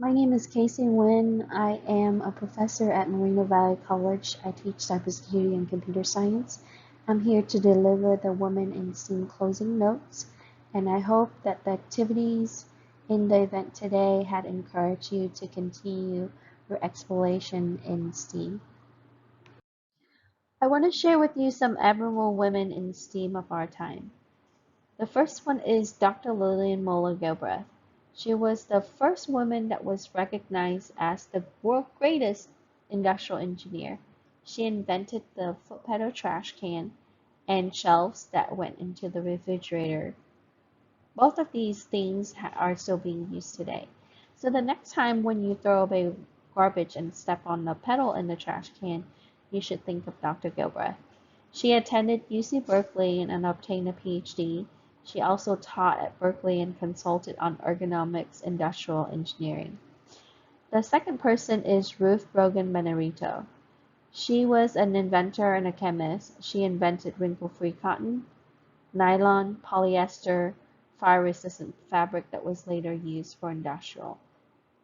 My name is Casey Nguyen. I am a professor at Moreno Valley College. I teach cybersecurity and computer science. I'm here to deliver the Women in STEAM closing notes, and I hope that the activities in the event today had encouraged you to continue your exploration in STEAM. I want to share with you some admirable women in STEAM of our time. The first one is Dr. Lillian Moeller Gilbreth. She was the first woman that was recognized as the world's greatest industrial engineer. She invented the foot pedal trash can and shelves that went into the refrigerator. Both of these things are still being used today. So the next time when you throw away garbage and step on the pedal in the trash can, you should think of Dr. Gilbreth. She attended UC Berkeley and obtained a PhD. She also taught at Berkeley and consulted on ergonomics industrial engineering. The second person is Ruth Brogan-Menarito. She was an inventor and a chemist. She invented wrinkle-free cotton, nylon, polyester, fire-resistant fabric that was later used for industrial.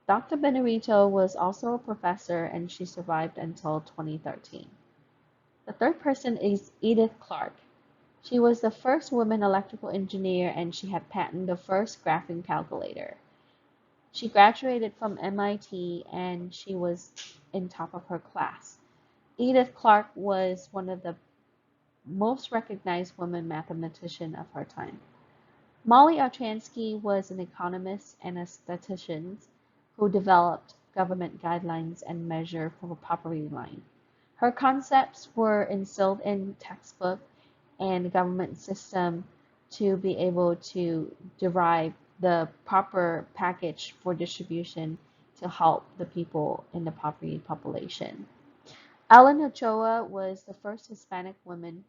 Dr. Benarito was also a professor and she survived until 2013. The third person is Edith Clark. She was the first woman electrical engineer and she had patented the first graphing calculator. She graduated from MIT and she was in top of her class. Edith Clark was one of the most recognized women mathematicians of her time. Molly Artransky was an economist and a statistician who developed government guidelines and measure for poverty line. Her concepts were instilled in textbook and government system to be able to derive the proper package for distribution to help the people in the poverty population. Ellen Ochoa was the first Hispanic woman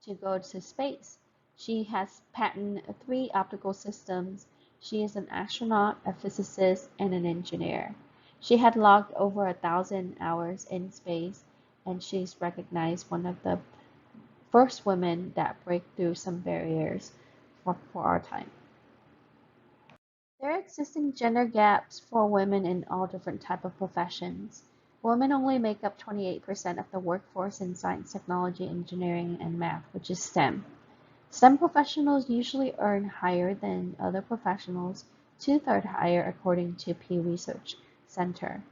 to go to space. She has patented 3 optical systems. She is an astronaut, a physicist, and an engineer. She had logged over 1,000 hours in space, and she's recognized one of the first women that break through some barriers for our time. There are existing gender gaps for women in all different type of professions. Women only make up 28% of the workforce in science, technology, engineering, and math, which is STEM. STEM professionals usually earn higher than other professionals, 2/3 higher according to Pew Research Center.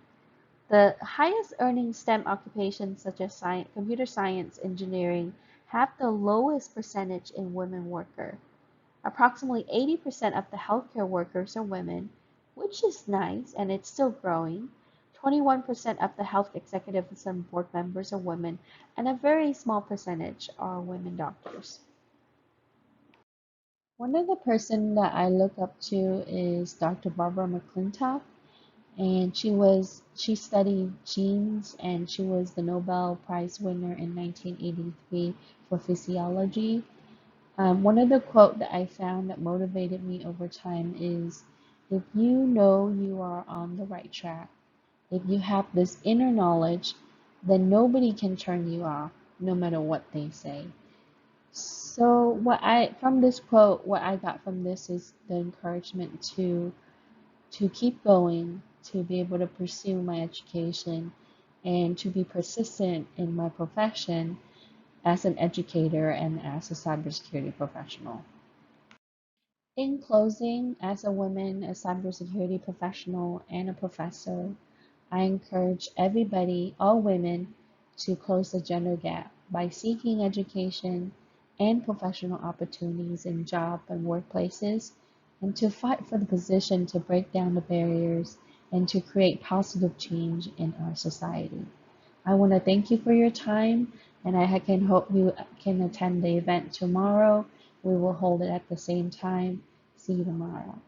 The highest earning STEM occupations such as science, computer science, engineering have the lowest percentage in women worker. Approximately 80% of the healthcare workers are women, which is nice and it's still growing. 21% of the health executives and board members are women, and a very small percentage are women doctors. One of the person that I look up to is Dr. Barbara McClintock, and she studied genes and she was the Nobel Prize winner in 1983 for physiology. One of the quote that I found that motivated me over time is, if you know you are on the right track, if you have this inner knowledge, then nobody can turn you off, no matter what they say. So from this quote, what I got from this is the encouragement to keep going, to be able to pursue my education, and to be persistent in my profession as an educator and as a cybersecurity professional. In closing, as a woman, a cybersecurity professional, and a professor, I encourage everybody, all women, to close the gender gap by seeking education and professional opportunities in job and workplaces, and to fight for the position to break down the barriers and to create positive change in our society. I want to thank you for your time, and I can hope you can attend the event tomorrow. We will hold it at the same time. See you tomorrow.